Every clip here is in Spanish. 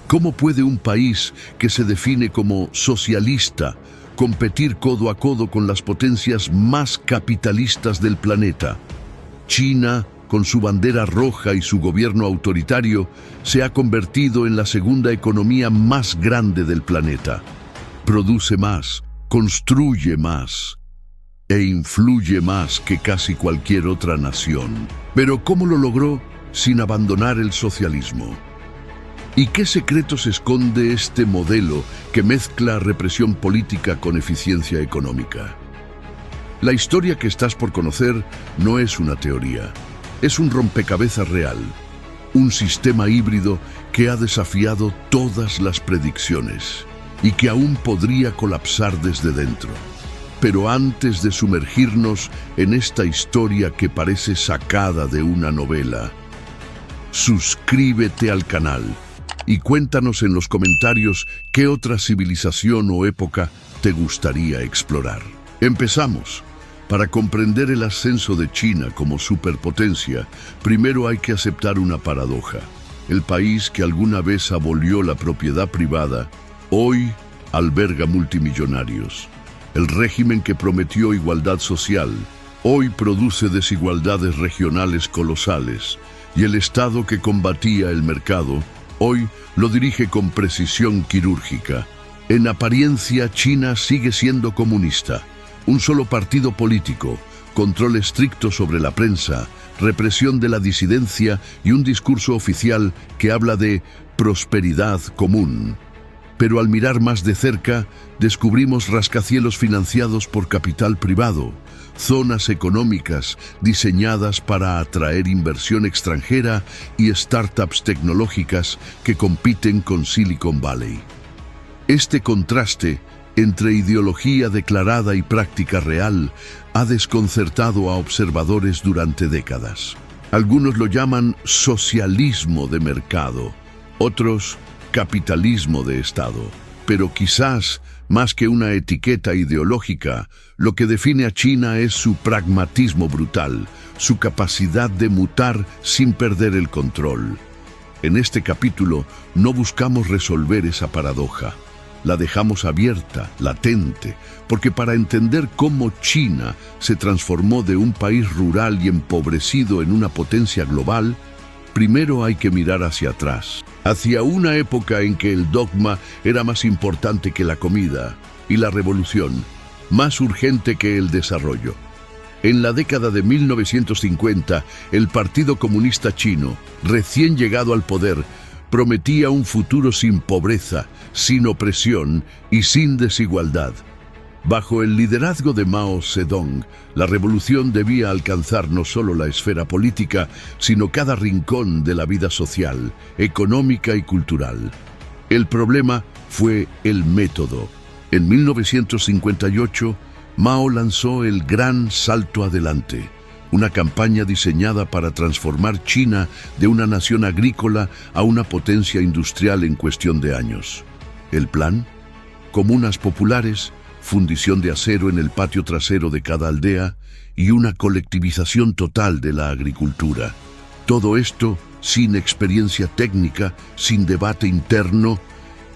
¿Cómo puede un país que se define como socialista competir codo a codo con las potencias más capitalistas del planeta? China, con su bandera roja y su gobierno autoritario, se ha convertido en la segunda economía más grande del planeta. Produce más, construye más e influye más que casi cualquier otra nación. Pero ¿cómo lo logró sin abandonar el socialismo? ¿Y qué secretos esconde este modelo que mezcla represión política con eficiencia económica? La historia que estás por conocer no es una teoría, es un rompecabezas real, un sistema híbrido que ha desafiado todas las predicciones y que aún podría colapsar desde dentro. Pero antes de sumergirnos en esta historia que parece sacada de una novela, suscríbete al canal y cuéntanos en los comentarios qué otra civilización o época te gustaría explorar. Empezamos. Para comprender el ascenso de China como superpotencia, primero hay que aceptar una paradoja. El país que alguna vez abolió la propiedad privada, hoy alberga multimillonarios. El régimen que prometió igualdad social, hoy produce desigualdades regionales colosales. Y el Estado que combatía el mercado, hoy lo dirige con precisión quirúrgica. En apariencia, China sigue siendo comunista. Un solo partido político, control estricto sobre la prensa, represión de la disidencia y un discurso oficial que habla de prosperidad común. Pero al mirar más de cerca, descubrimos rascacielos financiados por capital privado, zonas económicas diseñadas para atraer inversión extranjera y startups tecnológicas que compiten con Silicon Valley. Este contraste entre ideología declarada y práctica real ha desconcertado a observadores durante décadas. Algunos lo llaman socialismo de mercado, otros capitalismo de Estado. Pero quizás, más que una etiqueta ideológica, lo que define a China es su pragmatismo brutal, su capacidad de mutar sin perder el control. En este capítulo no buscamos resolver esa paradoja. La dejamos abierta, latente, porque para entender cómo China se transformó de un país rural y empobrecido en una potencia global, primero hay que mirar hacia atrás, hacia una época en que el dogma era más importante que la comida y la revolución, más urgente que el desarrollo. En la década de 1950, el Partido Comunista Chino, recién llegado al poder, prometía un futuro sin pobreza, sin opresión y sin desigualdad. Bajo el liderazgo de Mao Zedong, la revolución debía alcanzar no solo la esfera política, sino cada rincón de la vida social, económica y cultural. El problema fue el método. En 1958, Mao lanzó el Gran Salto Adelante, una campaña diseñada para transformar China de una nación agrícola a una potencia industrial en cuestión de años. El plan: comunas populares, fundición de acero en el patio trasero de cada aldea y una colectivización total de la agricultura. Todo esto sin experiencia técnica, sin debate interno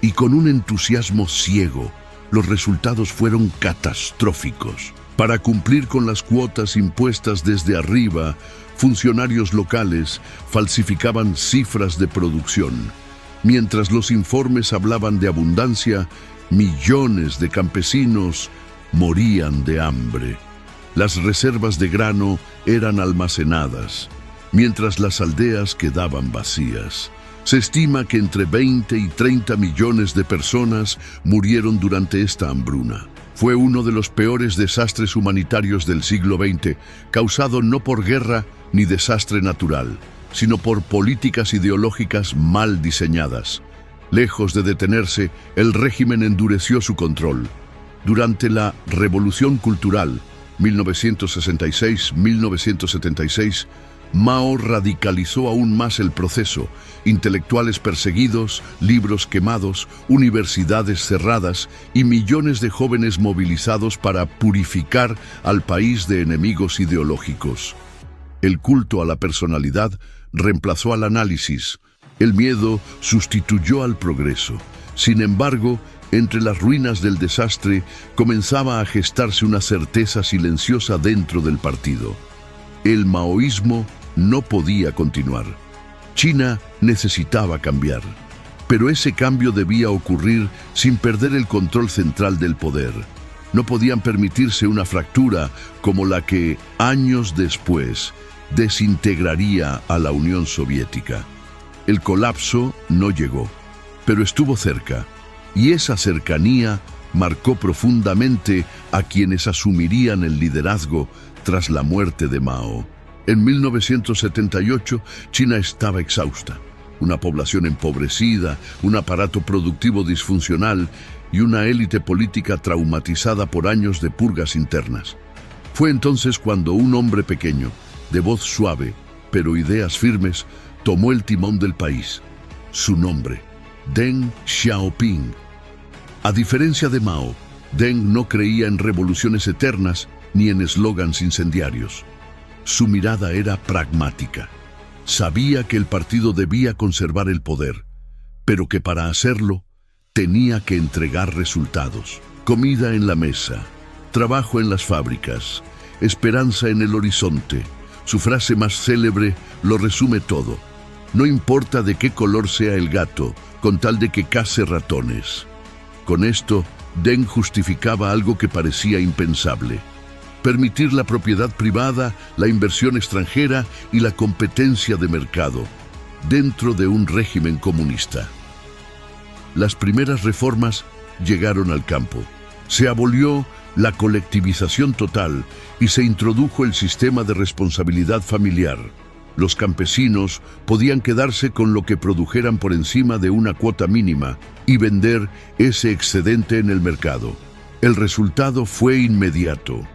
y con un entusiasmo ciego. Los resultados fueron catastróficos. Para cumplir con las cuotas impuestas desde arriba, funcionarios locales falsificaban cifras de producción. Mientras los informes hablaban de abundancia, millones de campesinos morían de hambre. Las reservas de grano eran almacenadas, mientras las aldeas quedaban vacías. Se estima que entre 20 y 30 millones de personas murieron durante esta hambruna. Fue uno de los peores desastres humanitarios del siglo XX, causado no por guerra ni desastre natural, sino por políticas ideológicas mal diseñadas. Lejos de detenerse, el régimen endureció su control. Durante la Revolución Cultural, 1966-1976, Mao radicalizó aún más el proceso. Intelectuales perseguidos, libros quemados, universidades cerradas y millones de jóvenes movilizados para purificar al país de enemigos ideológicos. El culto a la personalidad reemplazó al análisis. El miedo sustituyó al progreso. Sin embargo, entre las ruinas del desastre comenzaba a gestarse una certeza silenciosa dentro del partido. El maoísmo no podía continuar. China necesitaba cambiar, pero ese cambio debía ocurrir sin perder el control central del poder. No podían permitirse una fractura como la que, años después, desintegraría a la Unión Soviética. El colapso no llegó, pero estuvo cerca, y esa cercanía marcó profundamente a quienes asumirían el liderazgo tras la muerte de Mao. En 1978, China estaba exhausta. Una población empobrecida, un aparato productivo disfuncional y una élite política traumatizada por años de purgas internas. Fue entonces cuando un hombre pequeño, de voz suave, pero ideas firmes, tomó el timón del país. Su nombre, Deng Xiaoping. A diferencia de Mao, Deng no creía en revoluciones eternas ni en eslogans incendiarios. Su mirada era pragmática. Sabía que el partido debía conservar el poder, pero que para hacerlo tenía que entregar resultados. Comida en la mesa, trabajo en las fábricas, esperanza en el horizonte. Su frase más célebre lo resume todo. No importa de qué color sea el gato, con tal de que case ratones. Con esto, Deng justificaba algo que parecía impensable: permitir la propiedad privada, la inversión extranjera y la competencia de mercado, dentro de un régimen comunista. Las primeras reformas llegaron al campo. Se abolió la colectivización total y se introdujo el sistema de responsabilidad familiar. Los campesinos podían quedarse con lo que produjeran por encima de una cuota mínima y vender ese excedente en el mercado. El resultado fue inmediato.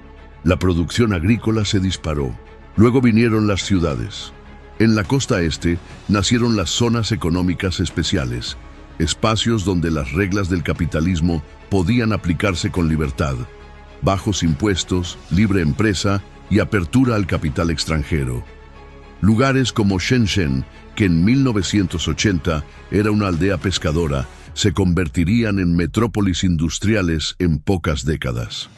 La producción agrícola se disparó. Luego vinieron las ciudades. En la costa este nacieron las zonas económicas especiales, espacios donde las reglas del capitalismo podían aplicarse con libertad: bajos impuestos, libre empresa y apertura al capital extranjero. Lugares como Shenzhen, que en 1980 era una aldea pescadora, se convertirían en metrópolis industriales en pocas décadas.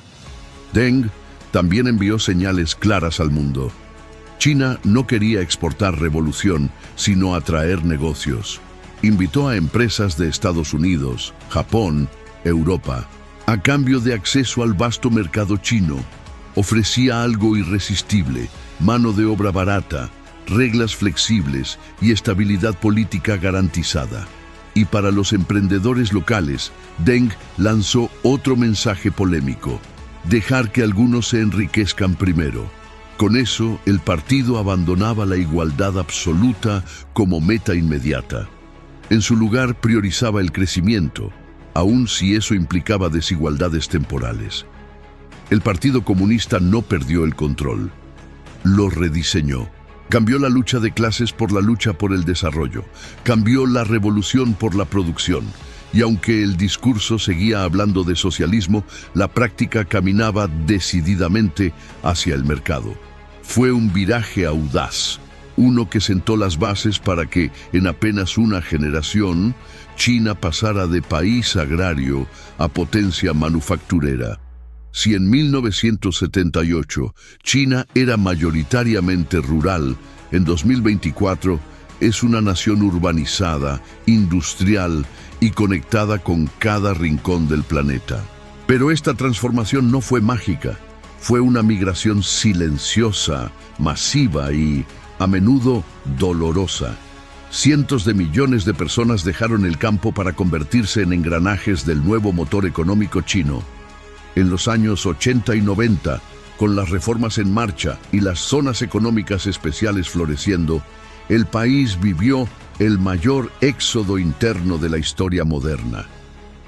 Deng también envió señales claras al mundo. China no quería exportar revolución, sino atraer negocios. Invitó a empresas de Estados Unidos, Japón, Europa, a cambio de acceso al vasto mercado chino. Ofrecía algo irresistible: mano de obra barata, reglas flexibles y estabilidad política garantizada. Y para los emprendedores locales, Deng lanzó otro mensaje polémico: dejar que algunos se enriquezcan primero. Con eso, el partido abandonaba la igualdad absoluta como meta inmediata. En su lugar, priorizaba el crecimiento, aun si eso implicaba desigualdades temporales. El Partido Comunista no perdió el control, lo rediseñó. Cambió la lucha de clases por la lucha por el desarrollo. Cambió la revolución por la producción. Y aunque el discurso seguía hablando de socialismo, la práctica caminaba decididamente hacia el mercado. Fue un viraje audaz, uno que sentó las bases para que, en apenas una generación, China pasara de país agrario a potencia manufacturera. Si en 1978 China era mayoritariamente rural, en 2024 es una nación urbanizada, industrial y conectada con cada rincón del planeta. Pero esta transformación no fue mágica. Fue una migración silenciosa, masiva y, a menudo, dolorosa. Cientos de millones de personas dejaron el campo para convertirse en engranajes del nuevo motor económico chino. En los años 80 y 90, con las reformas en marcha y las zonas económicas especiales floreciendo, el país vivió el mayor éxodo interno de la historia moderna.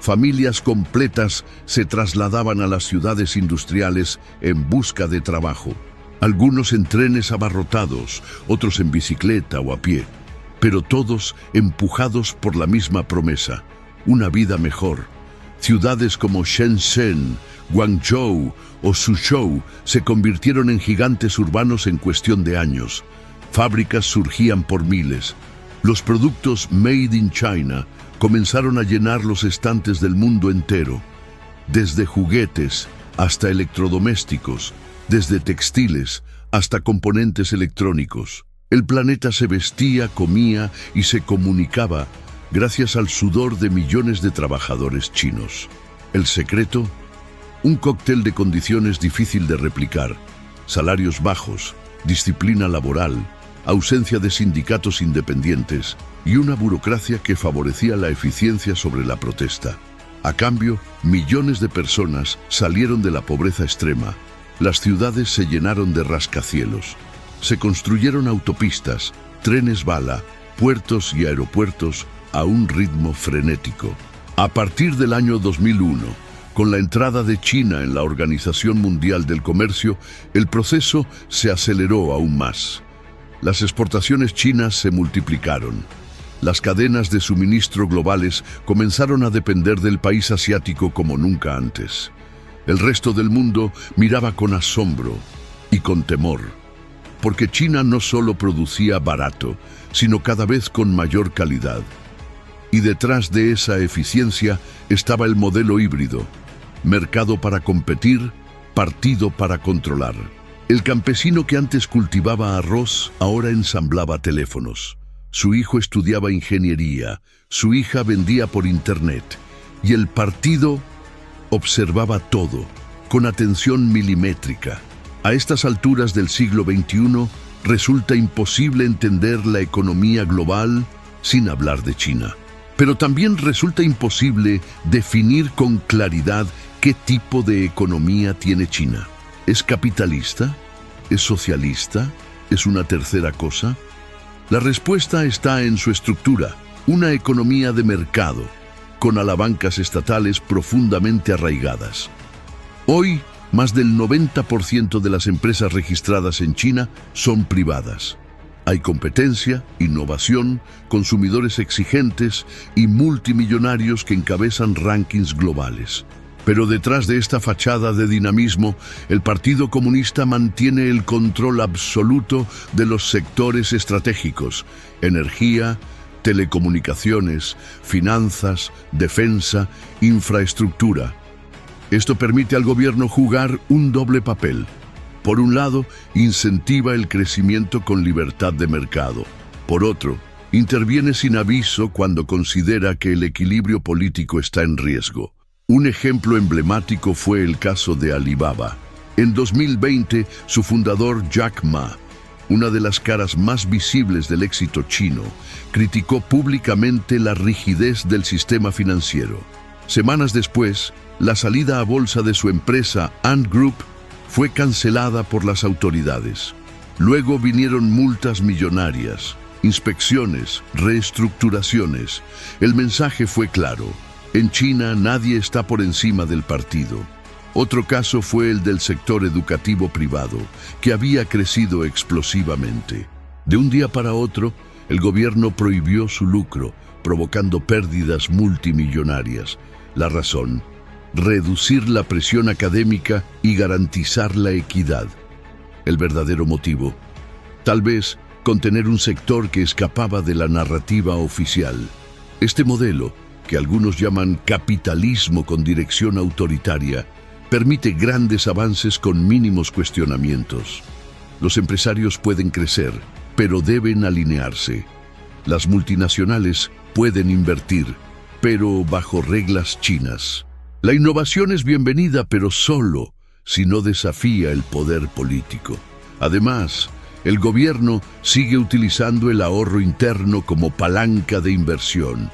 Familias completas se trasladaban a las ciudades industriales en busca de trabajo. Algunos en trenes abarrotados, otros en bicicleta o a pie, pero todos empujados por la misma promesa: una vida mejor. Ciudades como Shenzhen, Guangzhou o Suzhou se convirtieron en gigantes urbanos en cuestión de años. Fábricas surgían por miles. Los productos Made in China comenzaron a llenar los estantes del mundo entero, desde juguetes hasta electrodomésticos, desde textiles hasta componentes electrónicos. El planeta se vestía, comía y se comunicaba gracias al sudor de millones de trabajadores chinos. El secreto: un cóctel de condiciones difícil de replicar, salarios bajos, disciplina laboral, ausencia de sindicatos independientes y una burocracia que favorecía la eficiencia sobre la protesta. A cambio, millones de personas salieron de la pobreza extrema. Las ciudades se llenaron de rascacielos. Se construyeron autopistas, trenes bala, puertos y aeropuertos a un ritmo frenético. A partir del año 2001, con la entrada de China en la Organización Mundial del Comercio, el proceso se aceleró aún más. Las exportaciones chinas se multiplicaron. Las cadenas de suministro globales comenzaron a depender del país asiático como nunca antes. El resto del mundo miraba con asombro y con temor, porque China no solo producía barato, sino cada vez con mayor calidad. Y detrás de esa eficiencia estaba el modelo híbrido: mercado para competir, partido para controlar. El campesino que antes cultivaba arroz ahora ensamblaba teléfonos. Su hijo estudiaba ingeniería, su hija vendía por internet, y el partido observaba todo, con atención milimétrica. A estas alturas del siglo XXI, resulta imposible entender la economía global sin hablar de China. Pero también resulta imposible definir con claridad qué tipo de economía tiene China. ¿Es capitalista? ¿Es socialista? ¿Es una tercera cosa? La respuesta está en su estructura: una economía de mercado, con alavancas estatales profundamente arraigadas. Hoy, más del 90% de las empresas registradas en China son privadas. Hay competencia, innovación, consumidores exigentes y multimillonarios que encabezan rankings globales. Pero detrás de esta fachada de dinamismo, el Partido Comunista mantiene el control absoluto de los sectores estratégicos: energía, telecomunicaciones, finanzas, defensa, infraestructura. Esto permite al gobierno jugar un doble papel. Por un lado, incentiva el crecimiento con libertad de mercado. Por otro, interviene sin aviso cuando considera que el equilibrio político está en riesgo. Un ejemplo emblemático fue el caso de Alibaba. En 2020, su fundador Jack Ma, una de las caras más visibles del éxito chino, criticó públicamente la rigidez del sistema financiero. Semanas después, la salida a bolsa de su empresa Ant Group fue cancelada por las autoridades. Luego vinieron multas millonarias, inspecciones, reestructuraciones. El mensaje fue claro: en China nadie está por encima del partido. Otro caso fue el del sector educativo privado, que había crecido explosivamente. De un día para otro, el gobierno prohibió su lucro, provocando pérdidas multimillonarias. La razón: reducir la presión académica y garantizar la equidad. El verdadero motivo: tal vez contener un sector que escapaba de la narrativa oficial. Este modelo, que algunos llaman capitalismo con dirección autoritaria, permite grandes avances con mínimos cuestionamientos. Los empresarios pueden crecer, pero deben alinearse. Las multinacionales pueden invertir, pero bajo reglas chinas. La innovación es bienvenida, pero solo si no desafía el poder político. Además, el gobierno sigue utilizando el ahorro interno como palanca de inversión.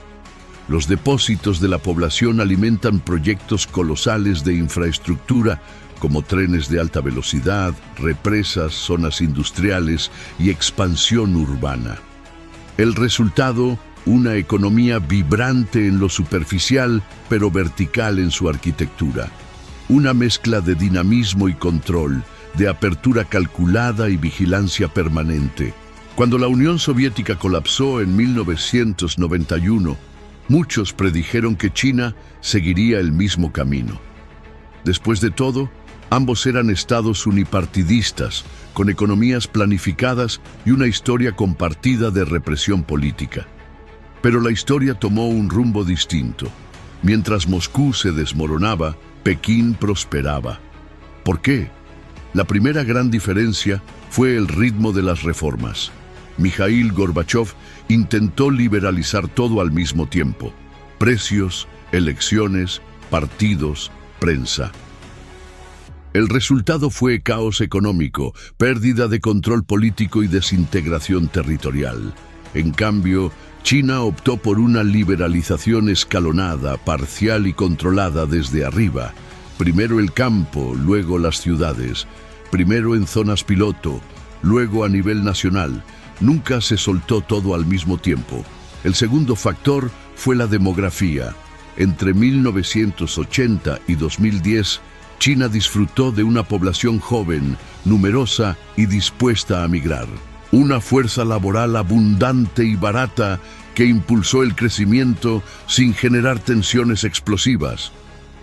Los depósitos de la población alimentan proyectos colosales de infraestructura, como trenes de alta velocidad, represas, zonas industriales y expansión urbana. El resultado: una economía vibrante en lo superficial, pero vertical en su arquitectura. Una mezcla de dinamismo y control, de apertura calculada y vigilancia permanente. Cuando la Unión Soviética colapsó en 1991, muchos predijeron que China seguiría el mismo camino. Después de todo, Ambos eran estados unipartidistas, con economías planificadas y una historia compartida de represión política. Pero la historia tomó un rumbo distinto. Mientras Moscú se desmoronaba, Pekín prosperaba. ¿Por qué? La primera gran diferencia fue el ritmo de las reformas. Mikhail Gorbachev intentó liberalizar todo al mismo tiempo: precios, elecciones, partidos, prensa. El resultado fue caos económico, pérdida de control político y desintegración territorial. En cambio, China optó por una liberalización escalonada, parcial y controlada desde arriba. Primero el campo, luego las ciudades. Primero en zonas piloto, luego a nivel nacional. Nunca se soltó todo al mismo tiempo. El segundo factor fue la demografía. Entre 1980 y 2010, China disfrutó de una población joven, numerosa y dispuesta a migrar. Una fuerza laboral abundante y barata que impulsó el crecimiento sin generar tensiones explosivas.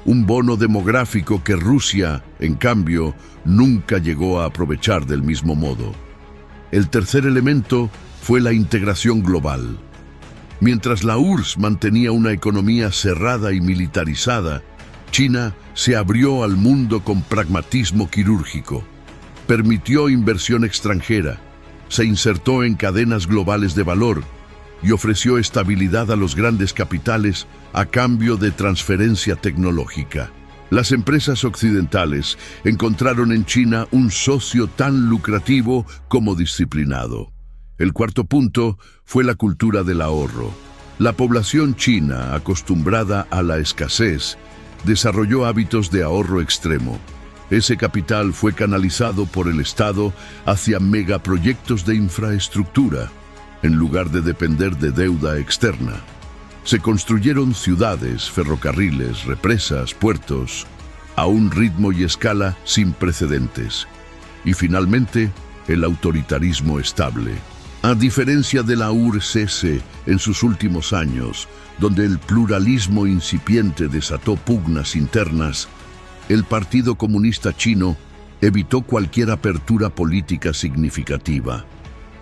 Un bono demográfico que Rusia, en cambio, nunca llegó a aprovechar del mismo modo. El tercer elemento fue la integración global. Mientras la URSS mantenía una economía cerrada y militarizada, China se abrió al mundo con pragmatismo quirúrgico. Permitió inversión extranjera, se insertó en cadenas globales de valor y ofreció estabilidad a los grandes capitales a cambio de transferencia tecnológica. Las empresas occidentales encontraron en China un socio tan lucrativo como disciplinado. El cuarto punto fue la cultura del ahorro. La población china, acostumbrada a la escasez, desarrolló hábitos de ahorro extremo. Ese capital fue canalizado por el Estado hacia megaproyectos de infraestructura, en lugar de depender de deuda externa. Se construyeron ciudades, ferrocarriles, represas, puertos, a un ritmo y escala sin precedentes. Y finalmente, el autoritarismo estable. A diferencia de la URSS en sus últimos años, donde el pluralismo incipiente desató pugnas internas, el Partido Comunista Chino evitó cualquier apertura política significativa.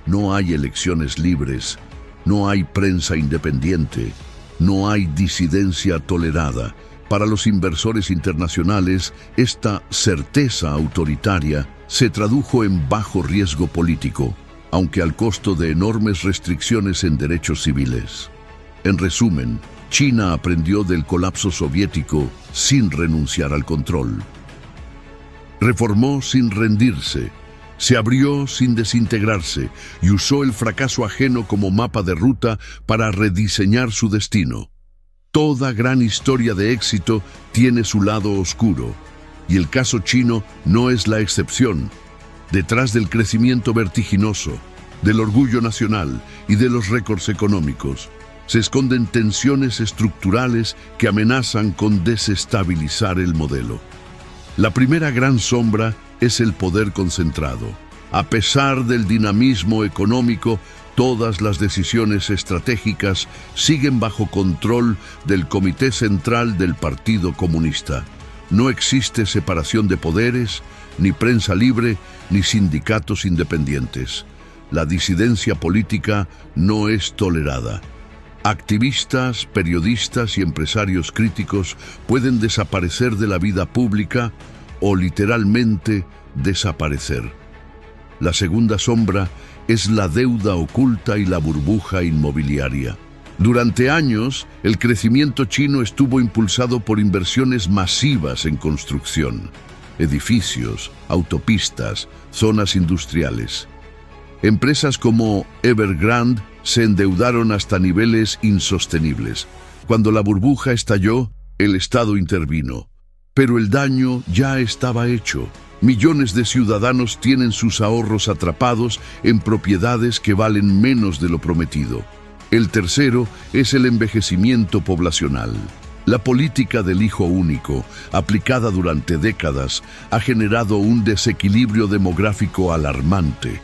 No hay elecciones libres, no hay prensa independiente, no hay disidencia tolerada. Para los inversores internacionales, esta certeza autoritaria se tradujo en bajo riesgo político, aunque al costo de enormes restricciones en derechos civiles. En resumen, China aprendió del colapso soviético sin renunciar al control. Reformó sin rendirse, se abrió sin desintegrarse y usó el fracaso ajeno como mapa de ruta para rediseñar su destino. Toda gran historia de éxito tiene su lado oscuro, y el caso chino no es la excepción. Detrás del crecimiento vertiginoso, del orgullo nacional y de los récords económicos, se esconden tensiones estructurales que amenazan con desestabilizar el modelo. La primera gran sombra es el poder concentrado. A pesar del dinamismo económico, todas las decisiones estratégicas siguen bajo control del Comité Central del Partido Comunista. No existe separación de poderes, ni prensa libre, ni sindicatos independientes. La disidencia política no es tolerada. Activistas, periodistas y empresarios críticos pueden desaparecer de la vida pública o literalmente desaparecer. La segunda sombra es la deuda oculta y la burbuja inmobiliaria. Durante años, el crecimiento chino estuvo impulsado por inversiones masivas en construcción, edificios, autopistas, zonas industriales. Empresas como Evergrande se endeudaron hasta niveles insostenibles. Cuando la burbuja estalló, el Estado intervino. Pero el daño ya estaba hecho. Millones de ciudadanos tienen sus ahorros atrapados en propiedades que valen menos de lo prometido. El tercero es el envejecimiento poblacional. La política del hijo único, aplicada durante décadas, ha generado un desequilibrio demográfico alarmante.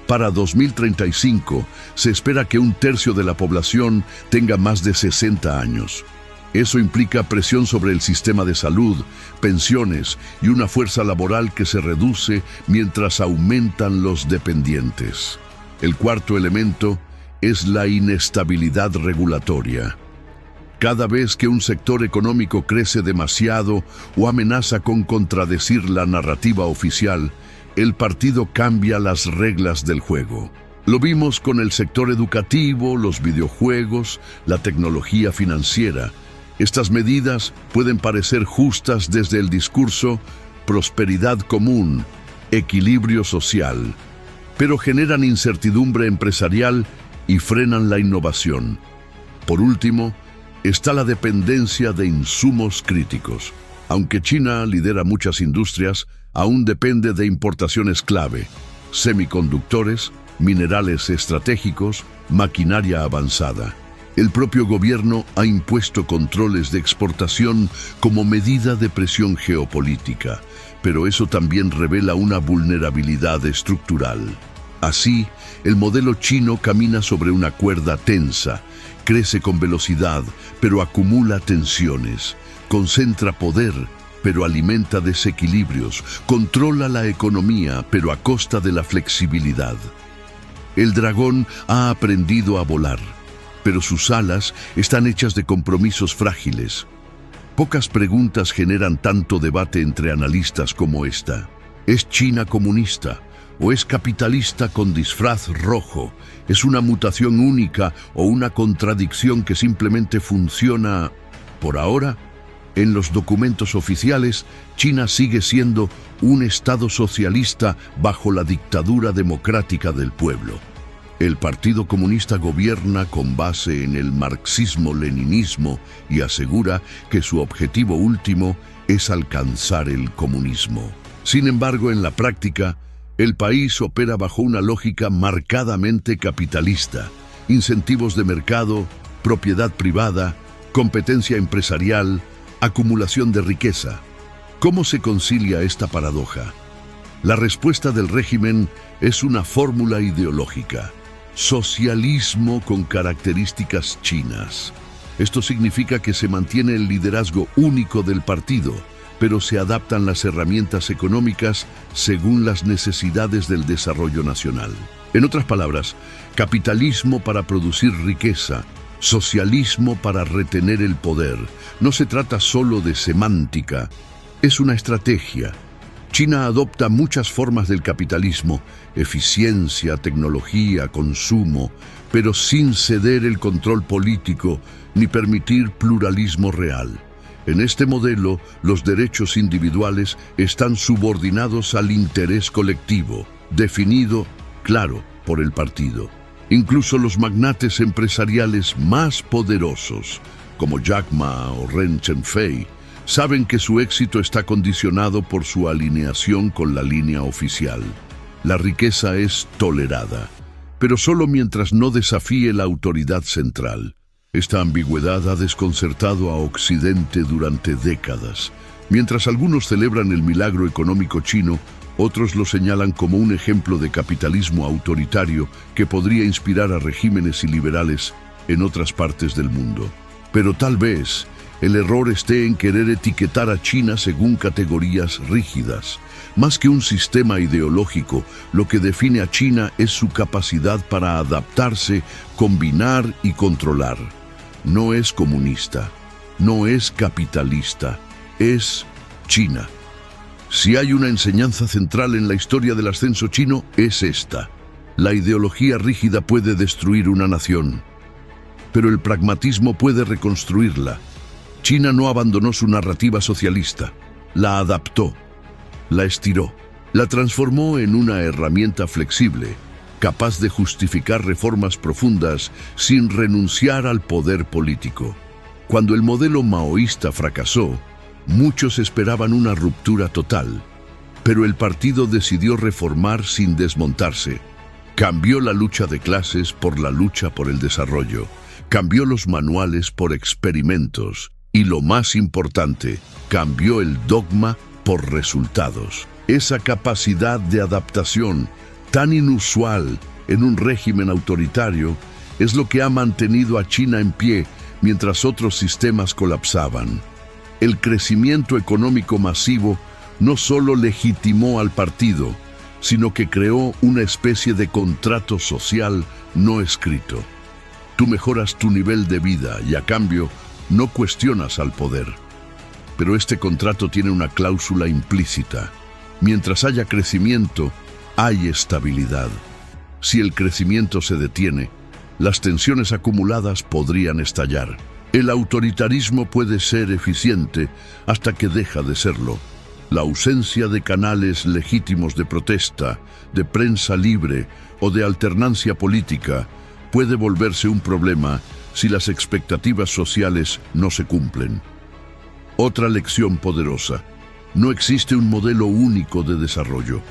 Para 2035, se espera que un tercio de la población tenga más de 60 años. Eso implica presión sobre el sistema de salud, pensiones y una fuerza laboral que se reduce mientras aumentan los dependientes. El cuarto elemento es la inestabilidad regulatoria. Cada vez que un sector económico crece demasiado o amenaza con contradecir la narrativa oficial, el partido cambia las reglas del juego. Lo vimos con el sector educativo, los videojuegos, la tecnología financiera. Estas medidas pueden parecer justas desde el discurso prosperidad común, equilibrio social, pero generan incertidumbre empresarial y frenan la innovación. Por último, está la dependencia de insumos críticos. Aunque China lidera muchas industrias, aún depende de importaciones clave, semiconductores, minerales estratégicos, maquinaria avanzada. El propio gobierno ha impuesto controles de exportación como medida de presión geopolítica, pero eso también revela una vulnerabilidad estructural. Así, el modelo chino camina sobre una cuerda tensa, crece con velocidad, pero acumula tensiones, concentra poder, pero alimenta desequilibrios, controla la economía, pero a costa de la flexibilidad. El dragón ha aprendido a volar, pero sus alas están hechas de compromisos frágiles. Pocas preguntas generan tanto debate entre analistas como esta. ¿Es China comunista o es capitalista con disfraz rojo? ¿Es una mutación única o una contradicción que simplemente funciona por ahora? En los documentos oficiales, China sigue siendo un Estado socialista bajo la dictadura democrática del pueblo. El Partido Comunista gobierna con base en el marxismo-leninismo y asegura que su objetivo último es alcanzar el comunismo. Sin embargo, en la práctica, el país opera bajo una lógica marcadamente capitalista: incentivos de mercado, propiedad privada, competencia empresarial, acumulación de riqueza. ¿Cómo se concilia esta paradoja? La respuesta del régimen es una fórmula ideológica: socialismo con características chinas. Esto significa que se mantiene el liderazgo único del partido, pero se adaptan las herramientas económicas según las necesidades del desarrollo nacional. En otras palabras, capitalismo para producir riqueza, socialismo para retener el poder. No se trata solo de semántica, es una estrategia. China adopta muchas formas del capitalismo: eficiencia, tecnología, consumo, pero sin ceder el control político ni permitir pluralismo real. En este modelo, los derechos individuales están subordinados al interés colectivo, definido, claro, por el partido. Incluso los magnates empresariales más poderosos, como Jack Ma o Ren Zhengfei, saben que su éxito está condicionado por su alineación con la línea oficial. La riqueza es tolerada, pero solo mientras no desafíe la autoridad central. Esta ambigüedad ha desconcertado a Occidente durante décadas. Mientras algunos celebran el milagro económico chino, otros lo señalan como un ejemplo de capitalismo autoritario que podría inspirar a regímenes iliberales en otras partes del mundo. Pero tal vez el error esté en querer etiquetar a China según categorías rígidas. Más que un sistema ideológico, lo que define a China es su capacidad para adaptarse, combinar y controlar. No es comunista, no es capitalista, es China. Si hay una enseñanza central en la historia del ascenso chino, es esta: la ideología rígida puede destruir una nación, pero el pragmatismo puede reconstruirla. China no abandonó su narrativa socialista, la adaptó, la estiró, la transformó en una herramienta flexible, capaz de justificar reformas profundas sin renunciar al poder político. Cuando el modelo maoísta fracasó, muchos esperaban una ruptura total, pero el partido decidió reformar sin desmontarse. Cambió la lucha de clases por la lucha por el desarrollo, cambió los manuales por experimentos y, lo más importante, cambió el dogma por resultados. Esa capacidad de adaptación, tan inusual en un régimen autoritario, es lo que ha mantenido a China en pie mientras otros sistemas colapsaban. El crecimiento económico masivo no solo legitimó al partido, sino que creó una especie de contrato social no escrito. Tú mejoras tu nivel de vida y a cambio no cuestionas al poder. Pero este contrato tiene una cláusula implícita. Mientras haya crecimiento, hay estabilidad. Si el crecimiento se detiene, las tensiones acumuladas podrían estallar. El autoritarismo puede ser eficiente hasta que deja de serlo. La ausencia de canales legítimos de protesta, de prensa libre o de alternancia política puede volverse un problema si las expectativas sociales no se cumplen. Otra lección poderosa: no existe un modelo único de desarrollo.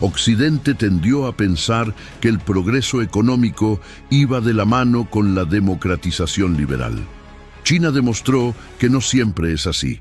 Occidente tendió a pensar que el progreso económico iba de la mano con la democratización liberal. China demostró que no siempre es así,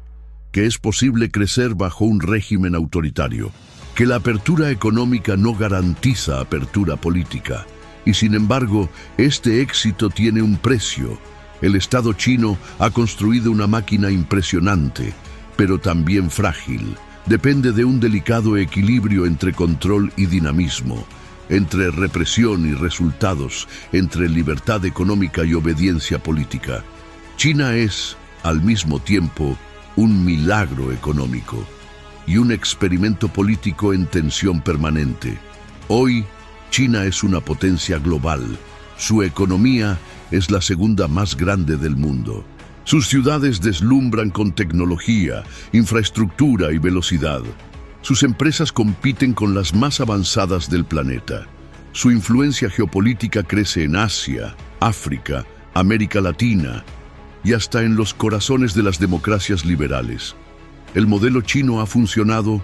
que es posible crecer bajo un régimen autoritario, que la apertura económica no garantiza apertura política. Y sin embargo, este éxito tiene un precio. El Estado chino ha construido una máquina impresionante, pero también frágil. Depende de un delicado equilibrio entre control y dinamismo, entre represión y resultados, entre libertad económica y obediencia política. China es, al mismo tiempo, un milagro económico y un experimento político en tensión permanente. Hoy, China es una potencia global. Su economía es la segunda más grande del mundo. Sus ciudades deslumbran con tecnología, infraestructura y velocidad. Sus empresas compiten con las más avanzadas del planeta. Su influencia geopolítica crece en Asia, África, América Latina y hasta en los corazones de las democracias liberales. El modelo chino ha funcionado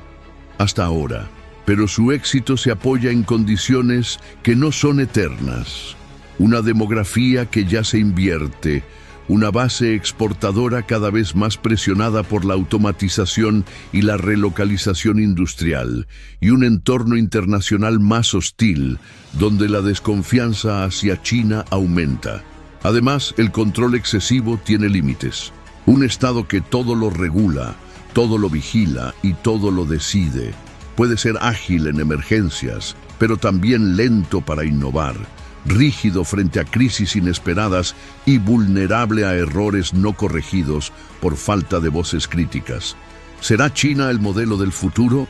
hasta ahora, pero su éxito se apoya en condiciones que no son eternas. Una demografía que ya se invierte, una base exportadora cada vez más presionada por la automatización y la relocalización industrial, y un entorno internacional más hostil, donde la desconfianza hacia China aumenta. Además, el control excesivo tiene límites. Un Estado que todo lo regula, todo lo vigila y todo lo decide, puede ser ágil en emergencias, pero también lento para innovar, rígido frente a crisis inesperadas y vulnerable a errores no corregidos por falta de voces críticas. ¿Será China el modelo del futuro?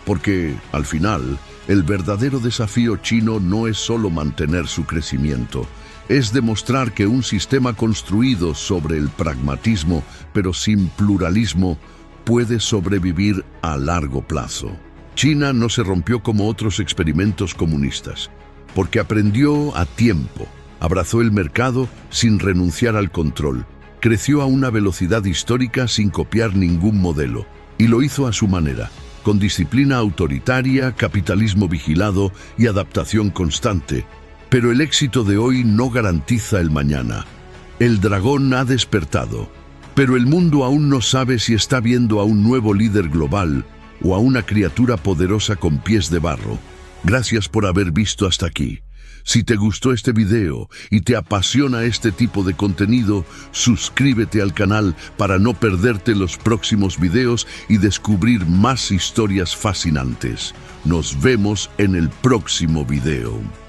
Porque, al final, el verdadero desafío chino no es solo mantener su crecimiento, es demostrar que un sistema construido sobre el pragmatismo, pero sin pluralismo, puede sobrevivir a largo plazo. China no se rompió como otros experimentos comunistas, porque aprendió a tiempo, abrazó el mercado sin renunciar al control, creció a una velocidad histórica sin copiar ningún modelo, y lo hizo a su manera, con disciplina autoritaria, capitalismo vigilado y adaptación constante. Pero el éxito de hoy no garantiza el mañana. El dragón ha despertado, pero el mundo aún no sabe si está viendo a un nuevo líder global o a una criatura poderosa con pies de barro. Gracias por haber visto hasta aquí. Si te gustó este video y te apasiona este tipo de contenido, suscríbete al canal para no perderte los próximos videos y descubrir más historias fascinantes. Nos vemos en el próximo video.